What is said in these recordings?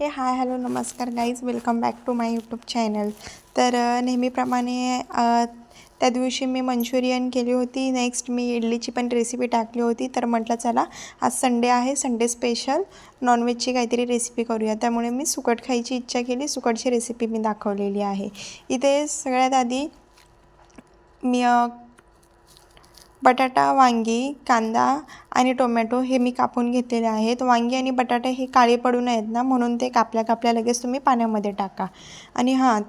हे hi hello नमस्कार guys, welcome back to my YouTube channel. तर नेहमीप्रमाणे त्या दिवशी मी मंचुरियन केली होती. नेक्स्ट मी इडलीची पण रेसिपी टाकली होती. तर म्हटलं चला आज संडे आहे, संडे स्पेशल नॉनव्हेजची काहीतरी रेसिपी करूया. त्यामुळे मी सुकट खायची इच्छा केली. सुकटची रेसिपी मी दाखवलेली आहे. इथे सगळ्यात आधी मी बटाटा, वांगी, कांदा आणि टोमॅटो हे मी कापून घेतलेले आहेत. वांगी आणि बटाटे हे काळे पडू नयेत ना, म्हणून ते कापल्या लगेच तुम्ही पाण्यामध्ये टाका. आणि हां,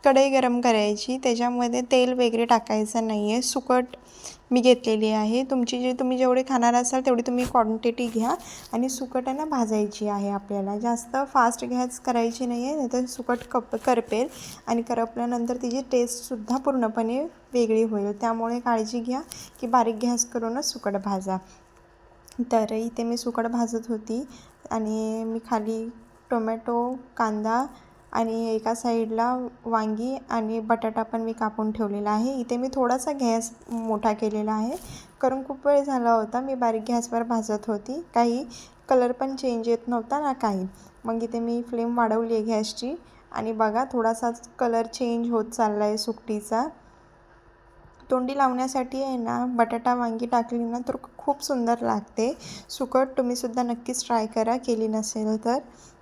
कढई गरम करायची, त्याच्यामध्ये तेल वगैरे टाकायचं नाही आहे. सुकट मी घेतलेली आहे. तुम्ही जेवढे खाणार असाल तेवढी तुम्ही क्वांटिटी घ्या. आणि सुकट आहे ना भाजायची आहे आपल्याला. जास्त फास्ट गॅस करायची नाही आहे, नाही तर सुकट करपेल आणि करपल्यानंतर तिची टेस्टसुद्धा पूर्णपणे वेगळी होईल. त्यामुळे काळजी घ्या की बारीक गॅस करूनच सुकट भाजा. तर इथे मी सुकट भाजत होती आणि मी खाली टोमॅटो, कांदा आणि एका साईडला वांगी आणि बटाटा पण मी कापून ठेवलेला आहे. इथे मी थोडासा गॅस मोठा केलेला आहे, कारण खूप वेळ झाला होता मी बारीक गॅसवर भाजत होती. काही कलर पण चेंज येत नव्हता ना काही. मग इथे मी फ्लेम वाढवली आहे गॅसची आणि बघा थोडासा कलर चेंज होत चालला आहे सुकटीचा. तोंडी लावण्यासाठी आहे ना बटाटा वांगी टाकली ना तर खूप सुंदर लागते. सुकट तुम्हीसुद्धा नक्कीच ट्राय करा, केली नसेल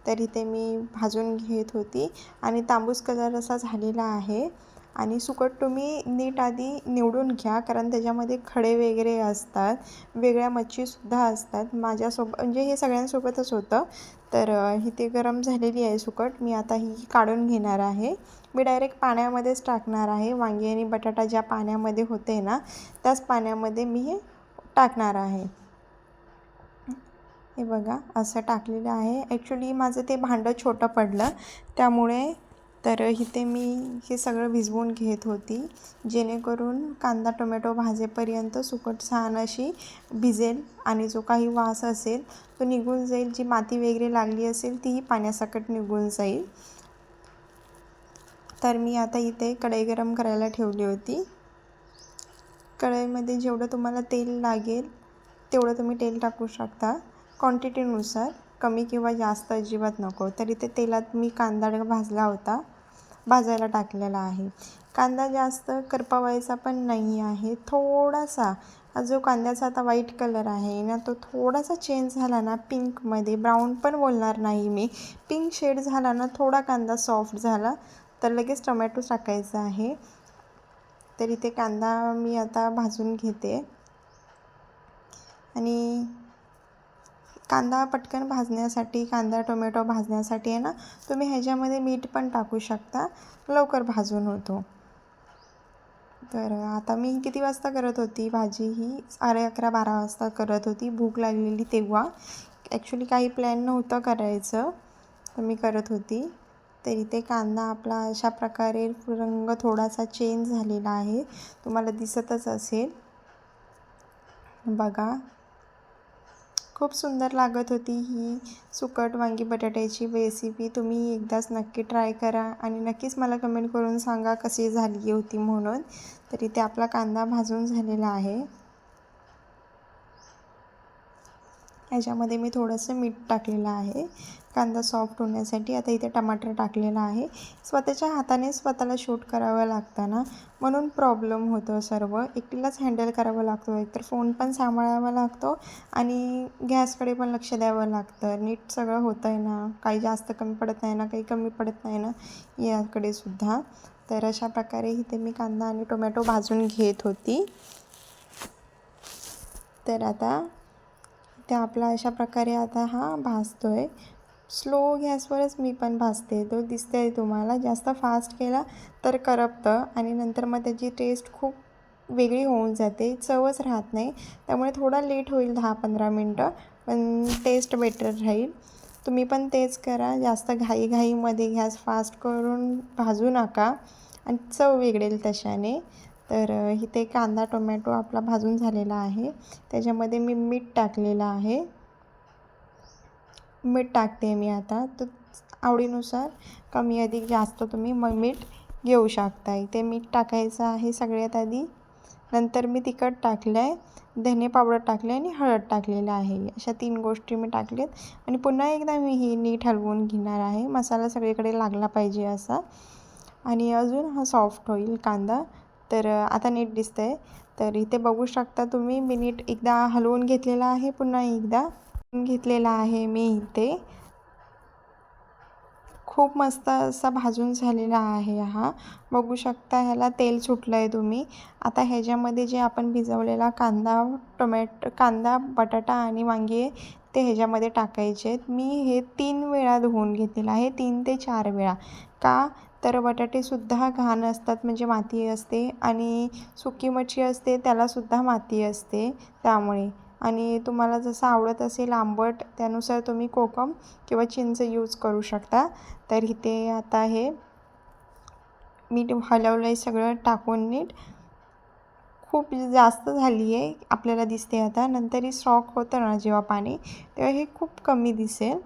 तर इथे मी भाजून घेत होती आणि तांबूस कलर असा झालेला आहे. आणि सुकट तुम्ही नीट आधी निवडून घ्या, कारण त्याच्यामध्ये खडे वगैरे असतात, वेगळ्या मच्छीसुद्धा असतात. माझ्यासोबत म्हणजे हे सगळ्यांसोबतच होतं. तर इथे गरम झालेली आहे सुकट. मी आता ही काढून घेणार आहे. मी डायरेक्ट पाण्यामध्येच टाकणार आहे. वांगी आणि बटाटा ज्या पाण्यामध्ये होते ना त्याच पाण्यामध्ये मी हे टाकणार आहे. हे बघा असं टाकलेलं आहे. ॲक्च्युली माझं ते भांडं छोटं पडलं त्यामुळे. तर इथे मी हे सगळं भिजवून घेत होती, जेणेकरून कांदा टोमॅटो भाजेपर्यंत सुकट छान अशी भिजेल आणि जो काही वास असेल तो निघून जाईल. जी माती वगैरे लागली असेल तीही पाण्यासकट निघून जाईल. तर मी आता इथे कढई गरम करायला ठेवली होती. कढईमध्ये जेवढं तुम्हाला तेल लागेल तेवढं तुम्ही तेल टाकू शकता, क्वांटिटीनुसार. कमी किंवा जास्त अजिबात नको. तर इथे तेलात मी कांदा भाजला होता, भाजायला टाकलेला आहे. कांदा जास्त करपवायचा पण नाही आहे. थोडासा हा जो कांद्याचा आता व्हाईट कलर आहे ना तो थोडासा चेंज झाला ना पिंकमध्ये, ब्राऊन पण बोलणार नाही मी, पिंक शेड झाला ना, थोडा कांदा सॉफ्ट झाला तर लगेच टोमॅटो टाकायचा आहे. तर इथे कांदा मी आता भाजून घेते आणि कांदा पटकन भाजण्यासाठी, कांदा टोमॅटो भाजण्यासाठी आहे ना तुम्ही ह्याच्यामध्ये मीठ पण टाकू शकता, लवकर भाजून होतो. तर आता मी किती वाजता करत होती भाजी ही, 11:30-12 वाजता करत होती. भूक लागलेली तेव्हा. ॲक्च्युली काही प्लॅन नव्हतं करायचं, तर मी करत होती. तर इथे कांदा आपला अशा प्रकारे रंग थोडासा चेंज झालेला आहे, तुम्हाला दिसतच असेल. बघा खूप सुंदर लागत होती ही सुकट वांगी बटाट्याची रेसिपी. तुम्ही एकदाच नक्की ट्राय करा आणि नक्कीच मला कमेंट करून सांगा कशी झाली होती म्हणून. तर इथे आपला कांदा भाजून झालेला आहे. ह्याच्यामध्ये मी थोडंसं मीठ टाकलेलं आहे कांदा सॉफ्ट होण्यासाठी. आता इथे टमाटर टाकलेला आहे. स्वतःच्या हाताने स्वतःला शूट करावं लागतं ना, म्हणून प्रॉब्लेम होतो. सर्व एकटीलाच हँडल करावं लागतो. एकतर फोन पण सांभाळावा लागतो आणि गॅसकडे पण लक्ष द्यावं लागतं. नीट सगळं होतं आहे ना, काही जास्त कमी पडत नाही ना, काही कमी पडत नाही ना याकडे सुद्धा. तर अशा प्रकारे इथे मी कांदा आणि टोमॅटो भाजून घेत होती. तर आता ते आपला अशा प्रकारे आता हा भाजतो आहे. स्लो गॅसवरच मी पण भाजते. तो दिसते आहे तुम्हाला. जास्त फास्ट केला तर करपतं आणि नंतर मग त्याची टेस्ट खूप वेगळी होऊन जाते, चवच राहत नाही. त्यामुळे थोडा लेट होईल, 10-15 मिनटं, पण टेस्ट बेटर राहील. तुम्ही पण तेच करा. जास्त घाईमध्ये गॅस फास्ट करून भाजू नका आणि चव बिघडेल तशाने. तर इथे कांदा टोमॅटो आपला भाजून झालेला आहे. त्याच्यामध्ये मी मीठ टाकलेलं आहे. मीठ टाकते मी आता. तर आवडीनुसार कमी अधिक जास्त तुम्ही मीठ घेऊ शकता. इथे मीठ टाकायचं आहे सगळ्यात आधी. नंतर मी तिखट टाकलं आहे, धने पावडर टाकले आणि हळद टाकलेलं आहे. अशा 3 गोष्टी मी टाकल्यात आणि पुन्हा एकदा मी ही नीट हलवून घेणार आहे. मसाला सगळीकडे लागला पाहिजे असा. आणि अजून हा सॉफ्ट होईल कांदा. तर आता नीट दिसतं आहे. तर इथे बघू शकता तुम्ही, मी नीट एकदा हलवून घेतलेला आहे, पुन्हा एकदा घेतलेला आहे मी इथे. खूप मस्त असा भाजून झालेला आहे हा. बघू शकता ह्याला तेल सुटलं आहे तुम्ही. आता ह्याच्यामध्ये जे आपण भिजवलेला कांदा, बटाटा आणि वांगी आहे ते ह्याच्यामध्ये टाकायचे आहेत. मी हे 3 वेळा धुवून घेतलेलं आहे, 3 ते 4 वेळा. का तर बटाटेसुद्धा घाण असतात, म्हणजे माती असते आणि सुकी मच्छी असते त्यालासुद्धा माती असते त्यामुळे. आणि तुम्हाला जसं आवडत असेल आंबट त्यानुसार तुम्ही कोकम किंवा चिंच यूज करू शकता. तर इथे आता हे मीठ हलवलं आहे सगळं टाकून नीट. खूप जास्त झाली आहे आपल्याला दिसते आता. नंतर ही स्टॉक होतं ना जेव्हा पाणी, तेव्हा हे खूप कमी दिसेल.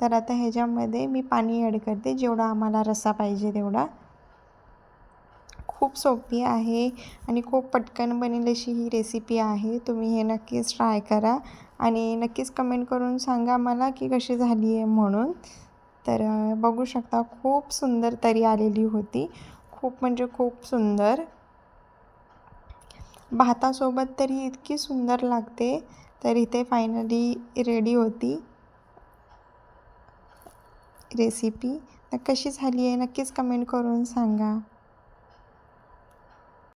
तर आता ह्याच्यामध्ये मी पाणी ॲड करते जेवढा आम्हाला रस्सा पाहिजे तेवढा. खूप सोपी आहे आणि खूप पटकन बनेल अशी ही रेसिपी आहे. तुम्ही हे नक्कीच ट्राय करा आणि नक्कीच कमेंट करून सांगा मला की कशी झाली आहे म्हणून. तर बघू शकता खूप सुंदर तरी आलेली होती. खूप म्हणजे खूप सुंदर. भातासोबत तरी इतकी सुंदर लागते. तर इथे फायनली रेडी होती रेसिपी. कशी झाली आहे नक्कीच कमेंट करून सांगा.